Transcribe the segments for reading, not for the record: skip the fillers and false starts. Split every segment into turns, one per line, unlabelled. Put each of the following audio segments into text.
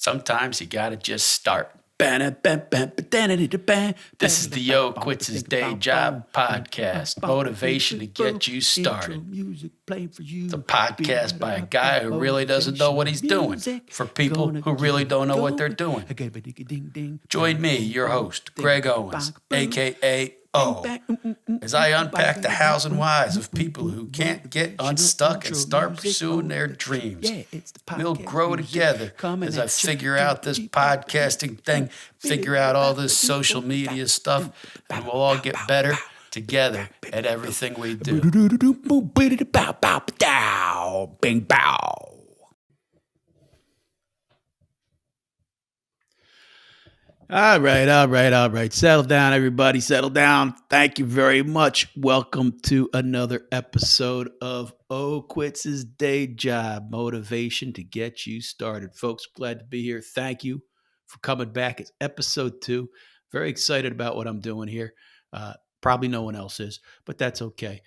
Sometimes you gotta just start. This is the Yo Quits His Day Job podcast, motivation to get you started. It's a podcast by a guy who really doesn't know what he's doing, for people who really don't know what they're doing. Join me, your host, Greg Owens, aka O, as I unpack the hows and whys of people who can't get unstuck and start pursuing their dreams. We'll grow together as I figure out this podcasting thing, figure out all this social media stuff, and we'll all get better together at everything we do. Bing bow. All right. Settle down, everybody. Settle down. Thank you very much. Welcome to another episode of O Quits His Day Job, motivation to get you started. Folks, glad to be here. Thank you for coming back. It's episode 2. Very excited about what I'm doing here. Probably no one else is, but that's okay.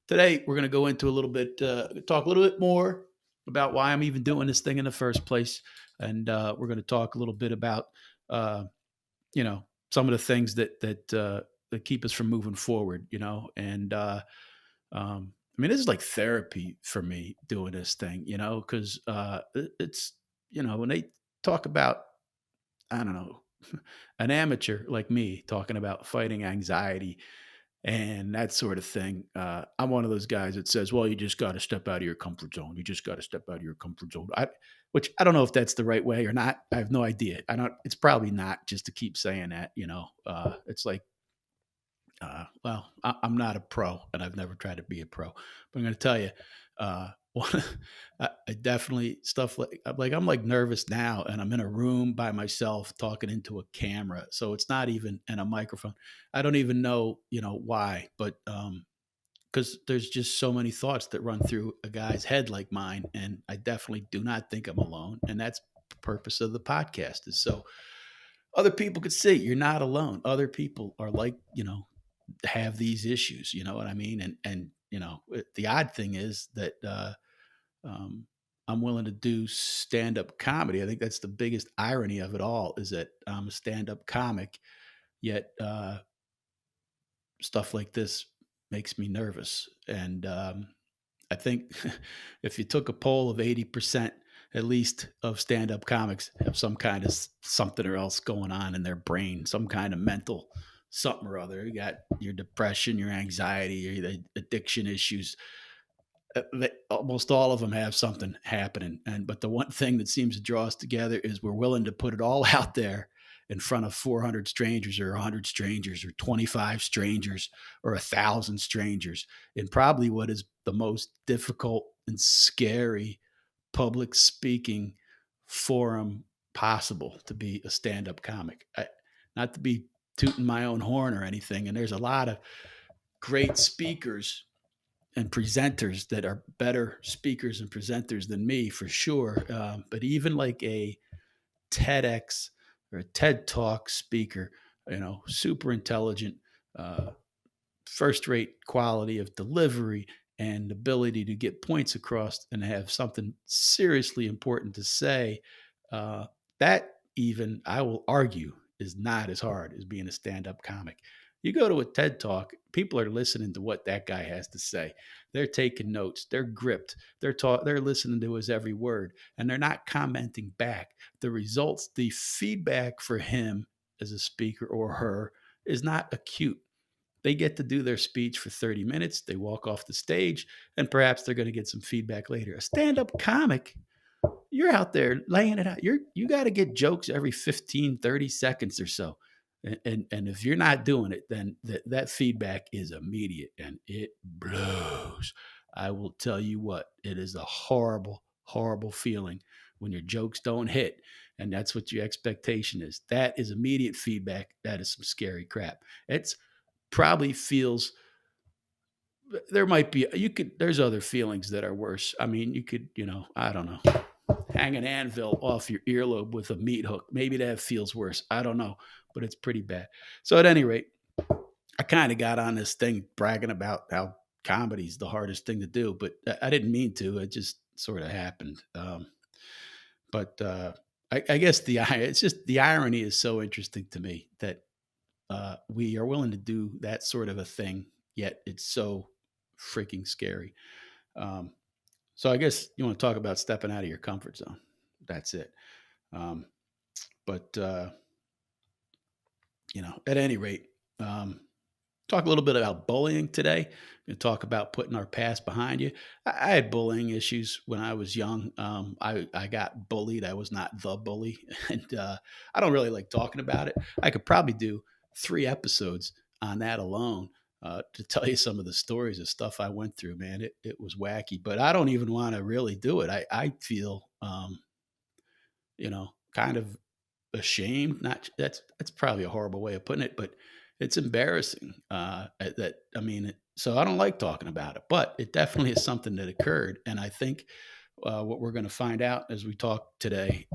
Today, we're going to go into a little bit, talk a little bit more about why I'm even doing this thing in the first place. And we're going to talk a little bit about some of the things that keep us from moving forward, and this is like therapy for me doing this thing, because it's, when they talk about, I don't know, an amateur like me talking about fighting anxiety and that sort of thing. I'm one of those guys that says, well, you just got to step out of your comfort zone. You just got to step out of your comfort zone. Which I don't know if that's the right way or not. I have no idea. It's probably not, just to keep saying that, it's like, I'm not a pro and I've never tried to be a pro, but I'm going to tell you, I definitely stuff like I'm like nervous now and I'm in a room by myself talking into a camera. So it's not even in a microphone. I don't even know, why, but, because there's just so many thoughts that run through a guy's head like mine. And I definitely do not think I'm alone. And that's the purpose of the podcast, is so other people could see you're not alone. Other people are like, have these issues, you know what I mean? And the odd thing is that I'm willing to do stand-up comedy. I think that's the biggest irony of it all, is that I'm a stand-up comic, yet stuff like this makes me nervous. And I think if you took a poll of 80%, at least, of stand-up comics have some kind of something or else going on in their brain, some kind of mental something or other. You got your depression, your anxiety, your addiction issues. Almost all of them have something happening. But the one thing that seems to draw us together is we're willing to put it all out there in front of 400 strangers or 100 strangers or 25 strangers or 1,000 strangers in probably what is the most difficult and scary public speaking forum possible, to be a stand-up comic. Not to be tooting my own horn or anything, and there's a lot of great speakers and presenters that are better speakers and presenters than me, for sure. But even like a TEDx or a TED Talk speaker, super intelligent, first-rate quality of delivery and ability to get points across and have something seriously important to say, that even, I will argue, is not as hard as being a stand-up comic. You go to a TED Talk, people are listening to what that guy has to say. They're taking notes. They're gripped. They're listening to his every word, and they're not commenting back. The results, the feedback for him as a speaker or her is not acute. They get to do their speech for 30 minutes. They walk off the stage, and perhaps they're going to get some feedback later. A stand-up comic, you're out there laying it out. You got to get jokes every 15, 30 seconds or so. And if you're not doing it, then that feedback is immediate and it blows. I will tell you what, it is a horrible, horrible feeling when your jokes don't hit. And that's what your expectation is. That is immediate feedback. That is some scary crap. It's probably feels, there might be, there's other feelings that are worse. I mean, you could, I don't know, hang an anvil off your earlobe with a meat hook. Maybe that feels worse. I don't know, but it's pretty bad. So at any rate, I kind of got on this thing bragging about how comedy is the hardest thing to do, but I didn't mean to. It just sort of happened. But I guess it's just the irony is so interesting to me that we are willing to do that sort of a thing, yet it's so freaking scary. Um, so I guess you want to talk about stepping out of your comfort zone. That's it. Um, but at any rate, um, talk a little bit about bullying today and talk about putting our past behind you. I had bullying issues when I was young. I got bullied. I was not the bully, and I don't really like talking about it. I could probably do 3 episodes on that alone. To tell you some of the stories of stuff I went through, man, it was wacky. But I don't even want to really do it. I feel, kind of ashamed. Not that's probably a horrible way of putting it, but it's embarrassing. That I mean, so I don't like talking about it, but it definitely is something that occurred, and I think what we're going to find out as we talk today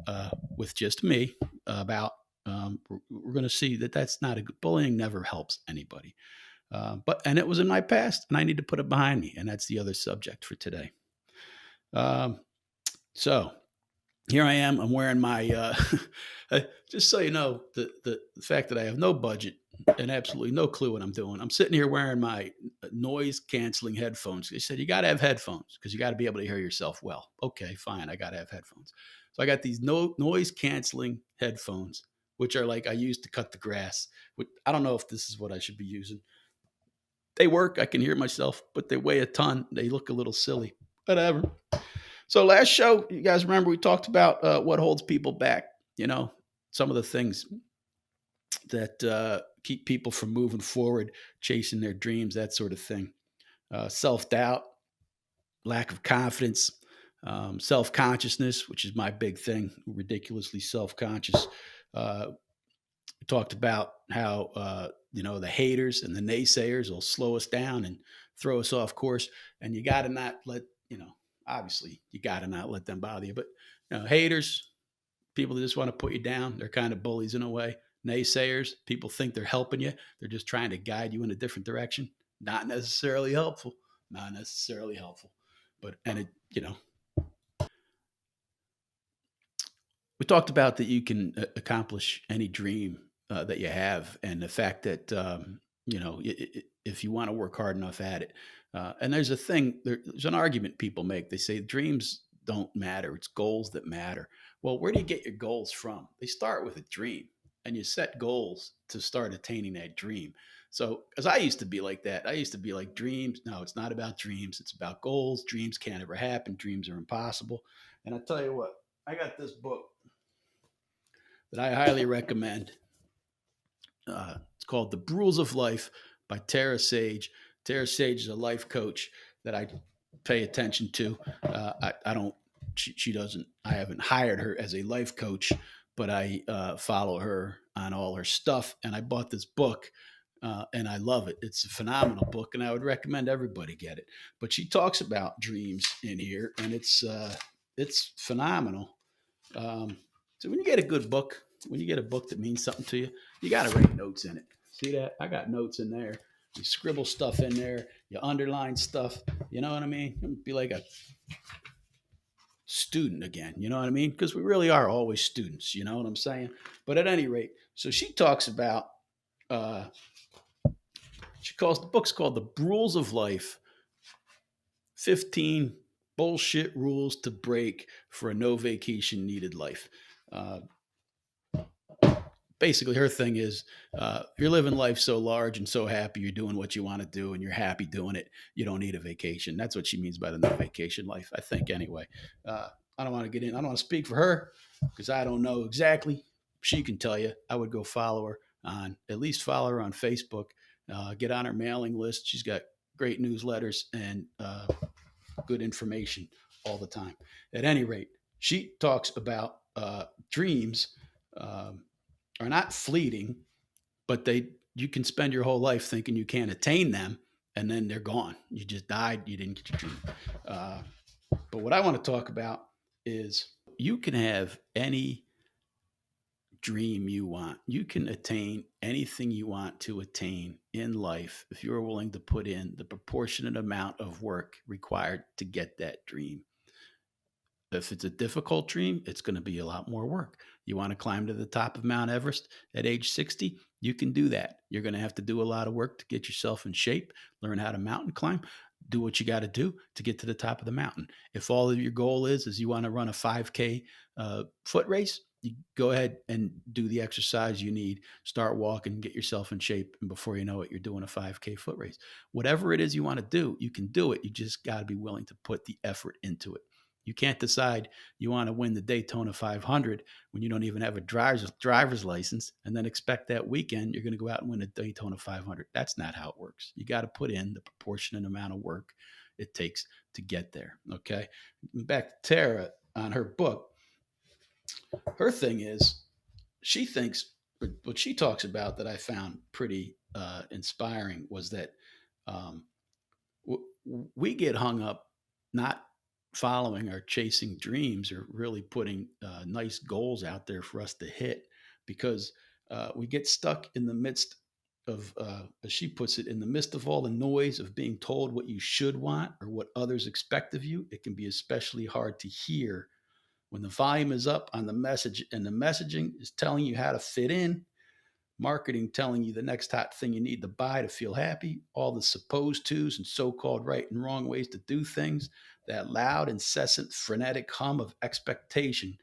with just me about. We're going to see that that's not a good bullying never helps anybody. But and it was in my past, and I need to put it behind me, and that's the other subject for today. Um, so here I am. I'm wearing my just so you know the fact that I have no budget and absolutely no clue what I'm doing. I'm sitting here wearing my noise canceling headphones. They said you got to have headphones because you got to be able to hear yourself well. Okay, fine. I got to have headphones. So I got these noise canceling headphones, which are like I use to cut the grass. I don't know if this is what I should be using. They work. I can hear myself, but they weigh a ton. They look a little silly. Whatever. So last show, you guys remember we talked about what holds people back. You know, some of the things that keep people from moving forward, chasing their dreams, that sort of thing. Self doubt, lack of confidence, self consciousness, which is my big thing. Ridiculously self conscious. We talked about how the haters and the naysayers will slow us down and throw us off course, and you got to not let obviously you got to not let them bother you. But haters, people that just want to put you down, they're kind of bullies in a way. Naysayers, people think they're helping you, they're just trying to guide you in a different direction. Not necessarily helpful. Not necessarily helpful. But and it we talked about that you can accomplish any dream that you have, and the fact that if you want to work hard enough at it. And there's a thing, there's an argument people make. They say dreams don't matter; it's goals that matter. Well, where do you get your goals from? They start with a dream, and you set goals to start attaining that dream. So, as I used to be like that, I used to be like dreams. No, it's not about dreams; it's about goals. Dreams can't ever happen. Dreams are impossible. And I tell you what, I got this book that I highly recommend. It's called The Rules of Life by Tara Sage. Tara Sage is a life coach that I pay attention to. I don't, she doesn't, I haven't hired her as a life coach, but I follow her on all her stuff. And I bought this book and I love it. It's a phenomenal book, and I would recommend everybody get it. But she talks about dreams in here, and it's phenomenal. So when you get a good book, when you get a book that means something to you, you got to write notes in it. See that? I got notes in there. You scribble stuff in there. You underline stuff. You know what I mean? It'd be like a student again. You know what I mean? Because we really are always students. You know what I'm saying? But at any rate, so she talks about. She calls the book's called "The Rules of Life: 15 Bullshit Rules to Break for a No Vacation Needed Life." Uh, Basically her thing is you're living life so large and so happy you're doing what you want to do and you're happy doing it, you don't need a vacation. That's what she means by the no vacation life, I think, anyway. I don't want to get in, I don't want to speak for her because I don't know exactly. She can tell you. I would go follow her on, at least follow her on Facebook, get on her mailing list. She's got great newsletters and good information all the time. At any rate, she talks about dreams um, are not fleeting, but they you can spend your whole life thinking you can't attain them, and then they're gone. You just died. You didn't get your dream. Uh, but what I want to talk about is you can have any dream you want. You can attain anything you want to attain in life if you're willing to put in the proportionate amount of work required to get that dream. If it's a difficult dream, it's going to be a lot more work. You want to climb to the top of Mount Everest at age 60? You can do that. You're going to have to do a lot of work to get yourself in shape, learn how to mountain climb, do what you got to do to get to the top of the mountain. If all of your goal is you want to run a 5K foot race, you go ahead and do the exercise you need. Start walking, get yourself in shape, and before you know it, you're doing a 5K foot race. Whatever it is you want to do, you can do it. You just got to be willing to put the effort into it. You can't decide you want to win the Daytona 500 when you don't even have a driver's license and then expect that weekend you're going to go out and win a Daytona 500. That's not how it works. You got to put in the proportionate amount of work it takes to get there. Okay. Back to Tara on her book. Her thing is she thinks what she talks about that I found pretty inspiring was that um, we get hung up not following or chasing dreams or really putting nice goals out there for us to hit because we get stuck in the midst of, as she puts it, in the midst of all the noise of being told what you should want or what others expect of you. It can be especially hard to hear when the volume is up on the message and the messaging is telling you how to fit in, marketing telling you the next hot thing you need to buy to feel happy, all the supposed tos and so called right and wrong ways to do things, that loud, incessant, frenetic hum of expectation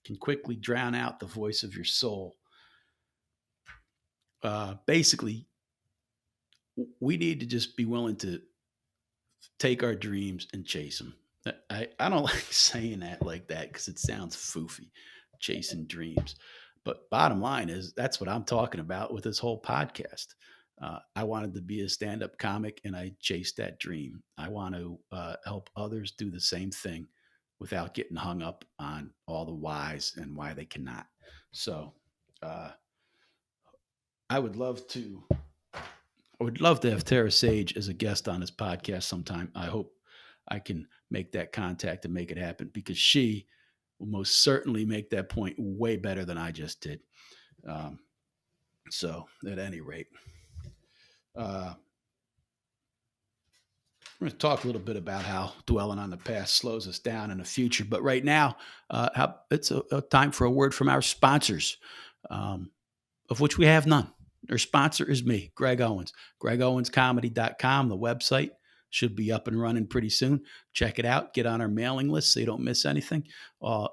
can quickly drown out the voice of your soul. Basically, we need to just be willing to take our dreams and chase them. I don't like saying that like that because it sounds foofy, chasing dreams. But bottom line is, that's what I'm talking about with this whole podcast. I wanted to be a stand up comic and I chased that dream. I want to help others do the same thing without getting hung up on all the whys and why they cannot. So uh, I would love to I would love to have Tara Sage as a guest on this podcast sometime. I hope I can make that contact and make it happen because she will most certainly make that point way better than I just did. Um, so, at any rate, uh, we're going to talk a little bit about how dwelling on the past slows us down in the future. But right now, it's a time for a word from our sponsors. Of which we have none. Their sponsor is me, Greg Owens. GregOwensComedy.com, the website should be up and running pretty soon. Check it out. Get on our mailing list so you don't miss anything.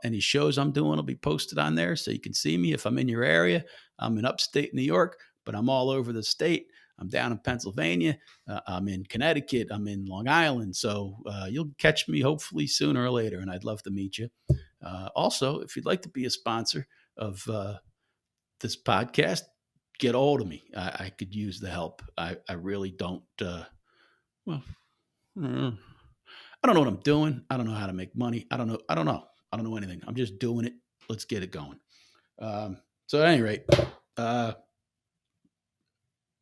Any shows I'm doing will be posted on there so you can see me if I'm in your area. I'm in upstate New York, but I'm all over the state. I'm down in Pennsylvania. I'm in Connecticut. I'm in Long Island. So you'll catch me hopefully sooner or later, and I'd love to meet you. Also, if you'd like to be a sponsor of this podcast, get a hold of me. I could use the help. I really don't. Well, mm, I don't know what I'm doing. I don't know how to make money. I don't know. I don't know. I don't know anything. I'm just doing it. Let's get it going. So at any rate, uh,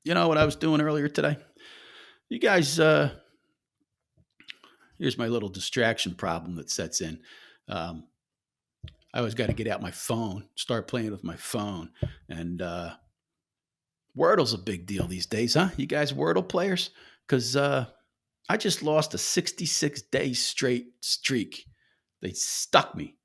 you know what I was doing earlier today? You guys, here's my little distraction problem that sets in. Um, I always got to get out my phone, start playing with my phone, and Wordle's a big deal these days, huh? You guys Wordle players? Because I just lost a 66-day straight streak. They stuck me.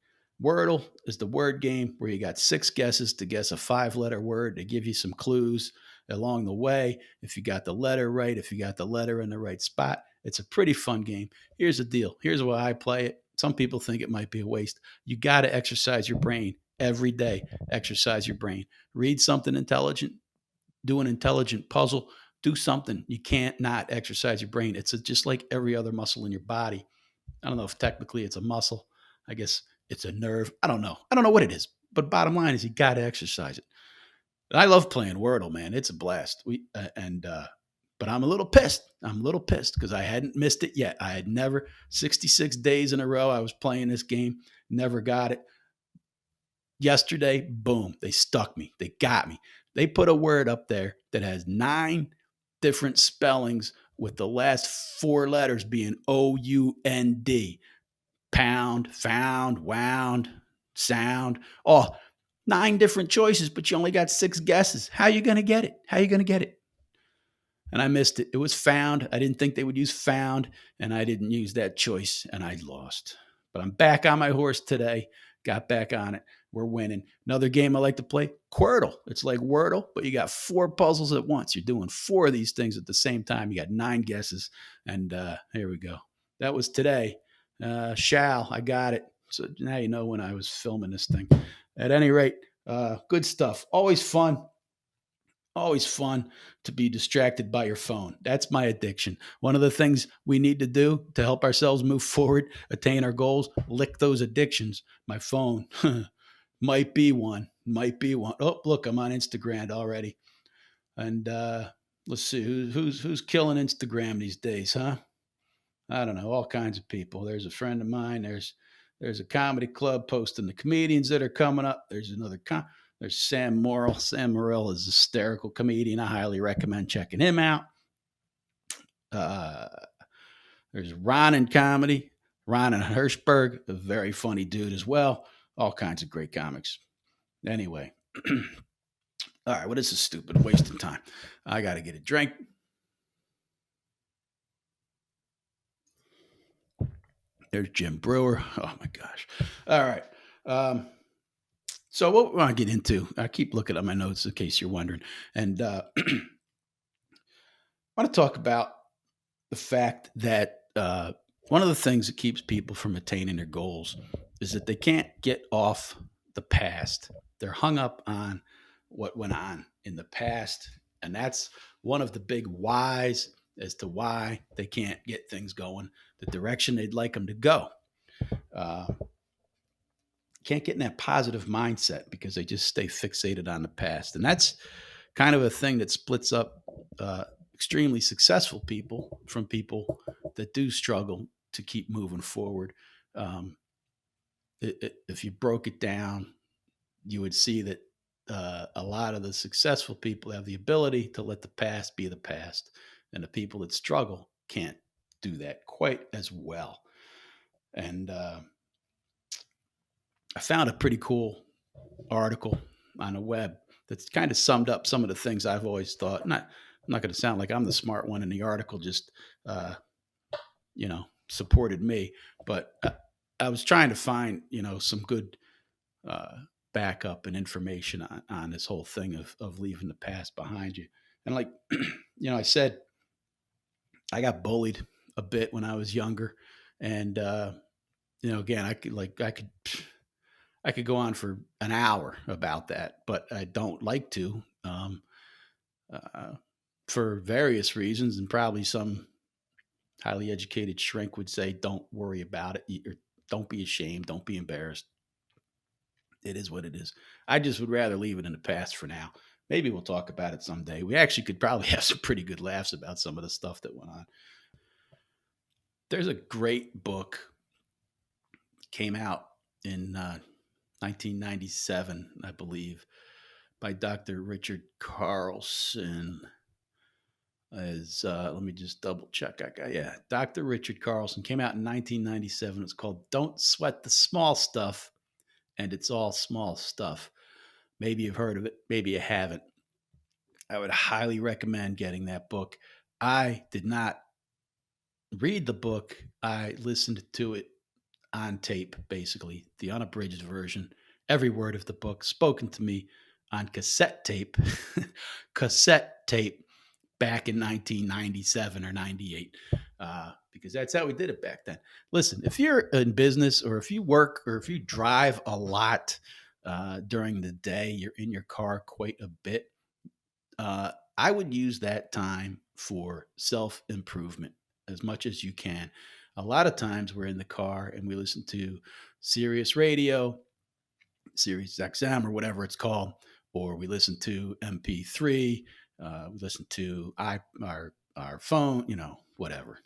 Wordle is the word game where you got 6 guesses to guess a 5-letter word. They give you some clues along the way. If you got the letter right, if you got the letter in the right spot, it's a pretty fun game. Here's the deal. Here's why I play it. Some people think it might be a waste. You got to exercise your brain every day. Exercise your brain. Read something intelligent, do an intelligent puzzle, do something. You can't not exercise your brain. It's just like every other muscle in your body. I don't know if technically it's a muscle. I guess it's a nerve. I don't know. I don't know what it is. But bottom line is you got to exercise it. And I love playing Wordle, man. It's a blast. But I'm a little pissed. I'm a little pissed because I hadn't missed it yet. I had never 66 days in a row I was playing this game, never got it. Yesterday, boom, they stuck me. They got me. They put a word up there that has 9 different spellings with the last 4 letters being OUND. Pound, found, wound, sound. Oh, 9 different choices, but you only got 6 guesses. How are you going to get it? How are you going to get it? And I missed it. It was found. I didn't think they would use found, and I didn't use that choice, and I lost. But I'm back on my horse today. Got back on it. We're winning. Another game I like to play, Quirtle. It's like Wordle, but you got four puzzles at once. You're doing four of these things at the same time. You got nine guesses, and here we go. That was today. I got it. So now you know when I was filming this thing. At any rate, good stuff. Always fun to be distracted by your phone. That's my addiction. One of the things we need to do to help ourselves move forward, attain our goals, lick those addictions. My phone might be one. Might be one. Oh, look, I'm on Instagram already. And let's see who's killing Instagram these days, huh? I don't know, all kinds of people. There's a friend of mine. There's a comedy club posting the comedians that are coming up. There's Sam Morrill. Sam Morrill is a hysterical comedian. I highly recommend checking him out. Uh, there's Ron in comedy. Ron and Hirschberg, a very funny dude as well. All kinds of great comics. Anyway, all right, what is this stupid wasting time? I got to get a drink. There's Jim Brewer. Oh my gosh. All right. Um, so what we want to get into, I keep looking at my notes in case you're wondering, and I want to talk about the fact that one of the things that keeps people from attaining their goals is that they can't get off the past. They're hung up on what went on in the past, and that's one of the big whys as to why they can't get things going the direction they'd like them to go. Uh, can't get in that positive mindset because they just stay fixated on the past. And that's kind of a thing that splits up extremely successful people from people that do struggle to keep moving forward. Um, if you broke it down, you would see that a lot of the successful people have the ability to let the past be the past, and the people that struggle can't do that quite as well. And I found a pretty cool article on the web that's kind of summed up some of the things I've always thought. I'm not going to sound like I'm the smart one in the article, just, supported me. But I was trying to find, some good uh, backup and information on this whole thing of leaving the past behind you. And like, I said, I got bullied a bit when I was younger. And, again, I could go on for an hour about that, but I don't like to, uh, for various reasons, and probably some highly educated shrink would say, "Don't worry about it. Or don't be ashamed. Don't be embarrassed. It is what it is." I just would rather leave it in the past for now. Maybe we'll talk about it someday. We actually could probably have some pretty good laughs about some of the stuff that went on. There's a great book came out in 1997, I believe, by Dr. Richard Carlson. Is let me just double check. Yeah, Dr. Richard Carlson came out in 1997. It's called "Don't Sweat the Small Stuff," and it's all small stuff. Maybe you've heard of it, maybe you haven't. I would highly recommend getting that book. I did not read the book. I listened to it on tape, basically, the unabridged version. Every word of the book spoken to me on cassette tape, cassette tape back in 1997 or 98, because that's how we did it back then. Listen, if you're in business or if you work or if you drive a lot during the day, you're in your car quite a bit, I would use that time for self improvement as much as you can. A lot of times we're in the car and we listen to Sirius Radio, Sirius XM, or whatever it's called, or we listen to MP3, we listen to our phone, whatever,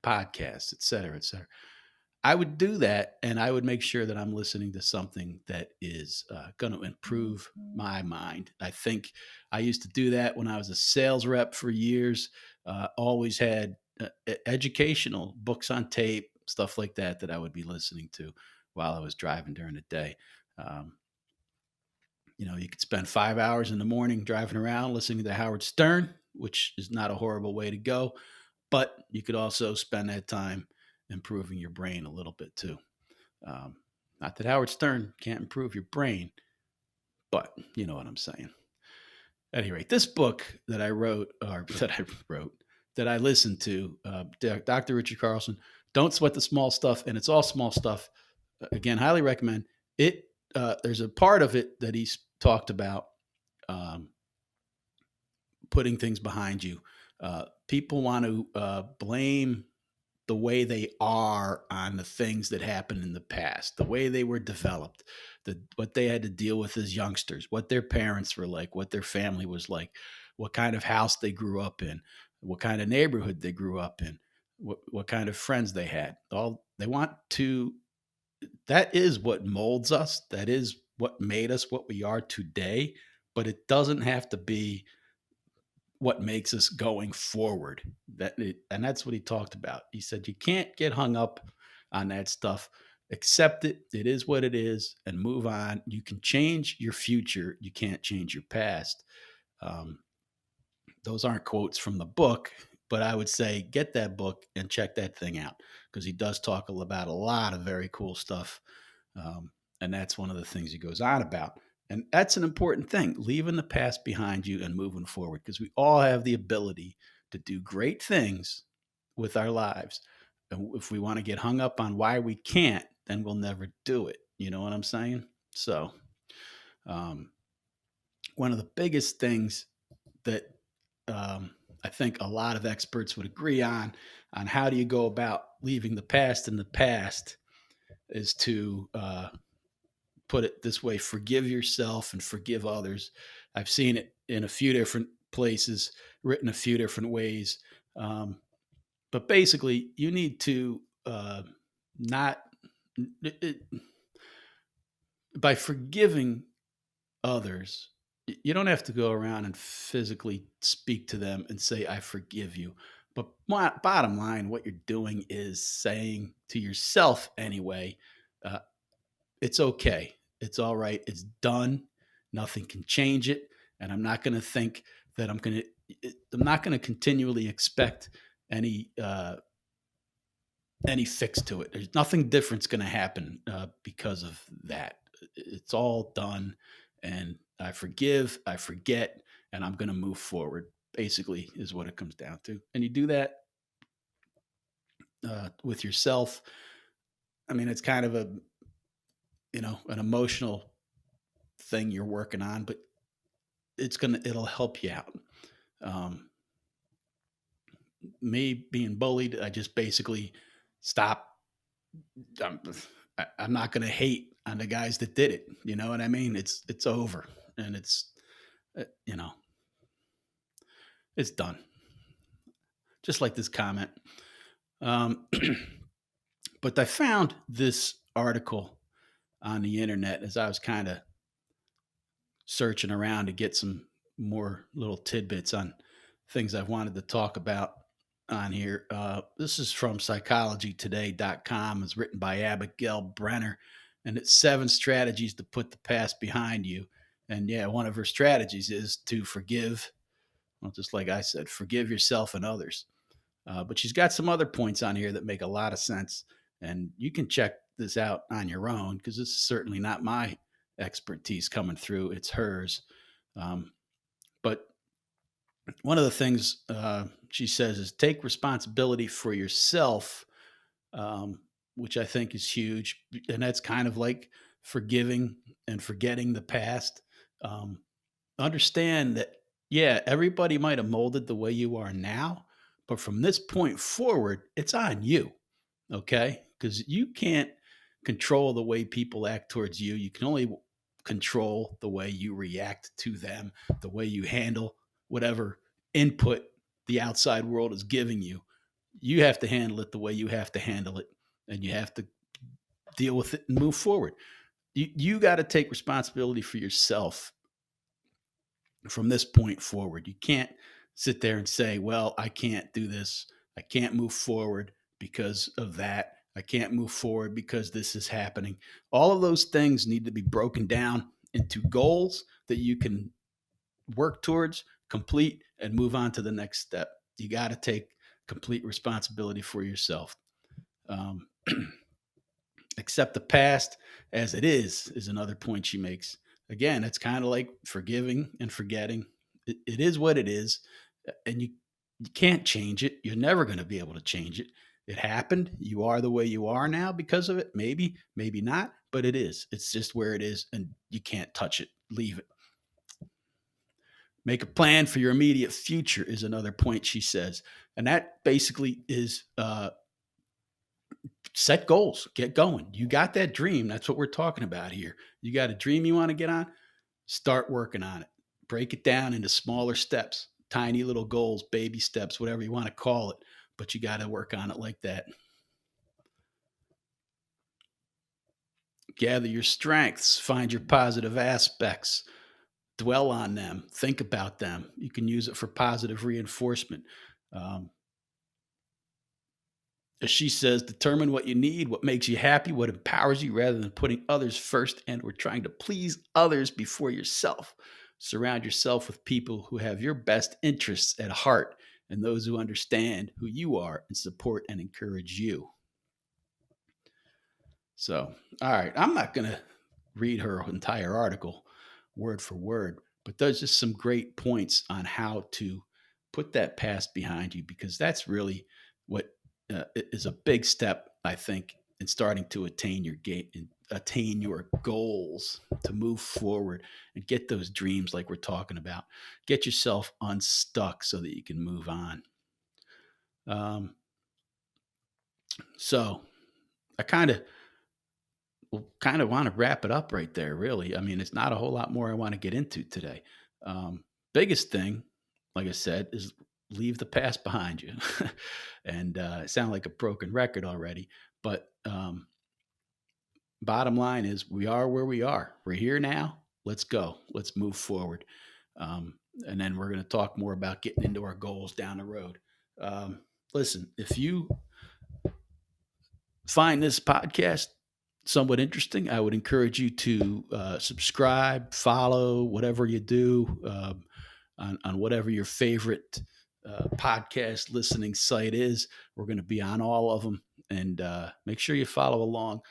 podcasts, et cetera, et cetera. I would do that, and I would make sure that I'm listening to something that is going to improve my mind. I think I used to do that when I was a sales rep for years. Always had educational books on tape, stuff like that I would be listening to while I was driving during the day. Um, you could spend 5 hours in the morning driving around listening to Howard Stern, which is not a horrible way to go. But you could also spend that time improving your brain a little bit too. Um, Not that Howard Stern can't improve your brain, but you know what I'm saying. At any rate, this book that I wrote, or that I listened to, Dr. Richard Carlson, Don't Sweat the Small Stuff, and it's all small stuff. Again, highly recommend it. There's a part of it that he's talked about um, putting things behind you. People want to blame the way they are on the things that happened in the past, the way they were developed, what they had to deal with as youngsters, what their parents were like, what their family was like, what kind of house they grew up in, what kind of neighborhood they grew up in, what kind of friends they had. All they want to, that is what molds us. That is what made us what we are today. But it doesn't have to be what makes us going forward. And that's what he talked about. He said you can't get hung up on that stuff. Accept it. It is what it is, and move on. You can change your future. You can't change your past. Um, those aren't quotes from the book, but I would say get that book and check that thing out because he does talk about a lot of very cool stuff. Um, and that's one of the things he goes on about. And that's an important thing, leaving the past behind you and moving forward, because we all have the ability to do great things with our lives. And if we want to get hung up on why we can't, then we'll never do it. You know what I'm saying? So, um, one of the biggest things that I think a lot of experts would agree on how do you go about leaving the past in the past, is to put it this way: forgive yourself and forgive others. I've seen it in a few different places, written a few different ways. Um, but basically, you need to not, it, by forgiving others, you don't have to go around and physically speak to them and say, I forgive you. But bottom line, what you're doing is saying to yourself anyway, uh, it's okay. It's all right. It's done. Nothing can change it. And I'm not going to think that I'm not going to continually expect any, any fix to it. There's nothing different's going to happen because of that. It's all done. And I forgive, I forget, and I'm going to move forward, basically, is what it comes down to. And you do that with yourself. I mean, it's kind of a, an emotional thing you're working on, but it'll help you out. Um, Me being bullied, I just basically stop. I'm, I'm not going to hate on the guys that did it. You know what I mean? It's over, and it's you know it's done. Just like this comment. Um, but I found this article on the internet as I was kind of searching around to get some more little tidbits on things I've wanted to talk about on here. This is from psychologytoday.com. It's written by Abigail Brenner, and it's 7 strategies to put the past behind you. And yeah, one of her strategies is to forgive. Well, just like I said, forgive yourself and others. But she's got some other points on here that make a lot of sense. And you can check this out on your own because this is certainly not my expertise coming through, it's hers. But one of the things she says is take responsibility for yourself, um, which I think is huge. And that's kind of like forgiving and forgetting the past. Um, Understand that, yeah, everybody might have molded the way you are now, but from this point forward, it's on you. Okay. Because you can't control the way people act towards you. You can only control the way you react to them, the way you handle whatever input the outside world is giving you. You have to handle it the way you have to handle it, and you have to deal with it and move forward. You got to take responsibility for yourself from this point forward. You can't sit there and say, well, I can't do this. I can't move forward because of that. I can't move forward because this is happening. All of those things need to be broken down into goals that you can work towards, complete, and move on to the next step. You got to take complete responsibility for yourself. Um, accept the past as it is another point she makes. Again, it's kind of like forgiving and forgetting. It is what it is, and you can't change it. You're never going to be able to change it. It happened. You are the way you are now because of it. Maybe, maybe not, but it is. It's just where it is, and you can't touch it. Leave it. Make a plan for your immediate future is another point she says. And that basically is set goals, get going. You got that dream. That's what we're talking about here. You got a dream you want to get on, start working on it. Break it down into smaller steps, tiny little goals, baby steps, whatever you want to call it. But you got to work on it like that. Gather your strengths, find your positive aspects, dwell on them, think about them. You can use it for positive reinforcement. As she says, determine what you need, what makes you happy, what empowers you rather than putting others first and we're trying to please others before yourself. Surround yourself with people who have your best interests at heart and those who understand who you are and support and encourage you. So, all right, I'm not going to read her entire article word for word, but there's just some great points on how to put that past behind you, because that's really what is a big step, I think, in starting to attain your goals, to move forward and get those dreams like we're talking about. Get yourself unstuck so that you can move on. So I kind of want to wrap it up right there, really. I mean, it's not a whole lot more I want to get into today. Biggest thing, like I said, is leave the past behind you. And I sound like a broken record already, but bottom line is we are where we are. We're here now. Let's go. Let's move forward. And then we're going to talk more about getting into our goals down the road. Listen, if you find this podcast somewhat interesting, I would encourage you to subscribe, follow, whatever you do on whatever your favorite podcast listening site is. We're going to be on all of them, and make sure you follow along.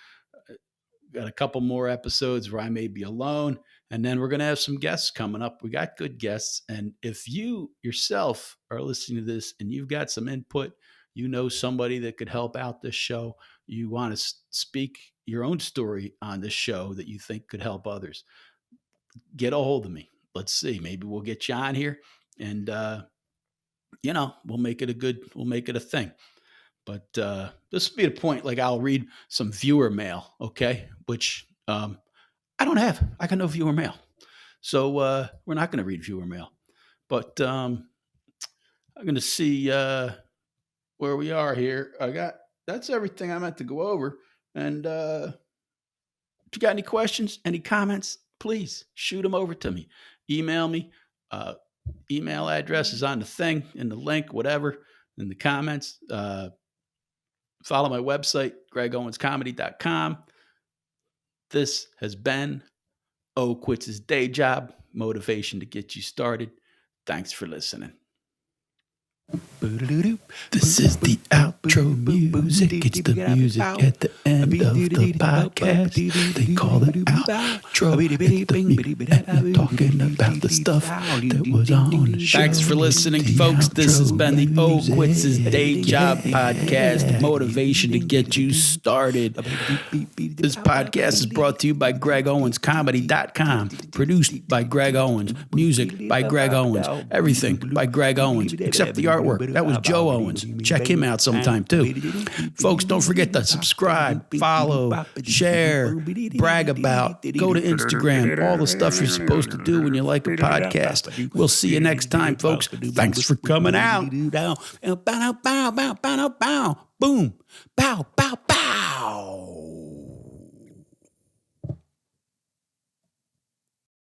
Got a couple more episodes where I may be alone, and then we're going to have some guests coming up. We got good guests, and if you yourself are listening to this and you've got some input, you know somebody that could help out this show, you want to speak your own story on this show that you think could help others, get a hold of me. Let's see, maybe we'll get you on here, and we'll make it a thing. But this will be the point. Like, I'll read some viewer mail, okay? Which I don't have. I got no viewer mail, so we're not going to read viewer mail. But I'm going to see where we are here. That's everything I meant to go over. And if you got any questions, any comments, please shoot them over to me. Email me. Email address is on the thing, in the link, whatever, in the comments. Follow my website, gregowenscomedy.com. This has been O Quits His Day Job, motivation to get you started. Thanks for listening. This is the outro music. It's the music at the end of the podcast. They call it outro. It's the talking about the stuff that was on the show. Thanks for listening, folks. This has been the O Quits His Day Job podcast, motivation to get you started. This podcast is brought to you by GregOwensComedy.com. Produced by Greg Owens. Music by Greg Owens. Everything by Greg Owens, except the artwork. That was Joe Owens. Check him out sometime too. Folks, don't forget to subscribe, follow, share, brag about, go to Instagram, all the stuff you're supposed to do when you like a podcast. We'll see you next time, folks. Thanks for coming out. Boom. Bow.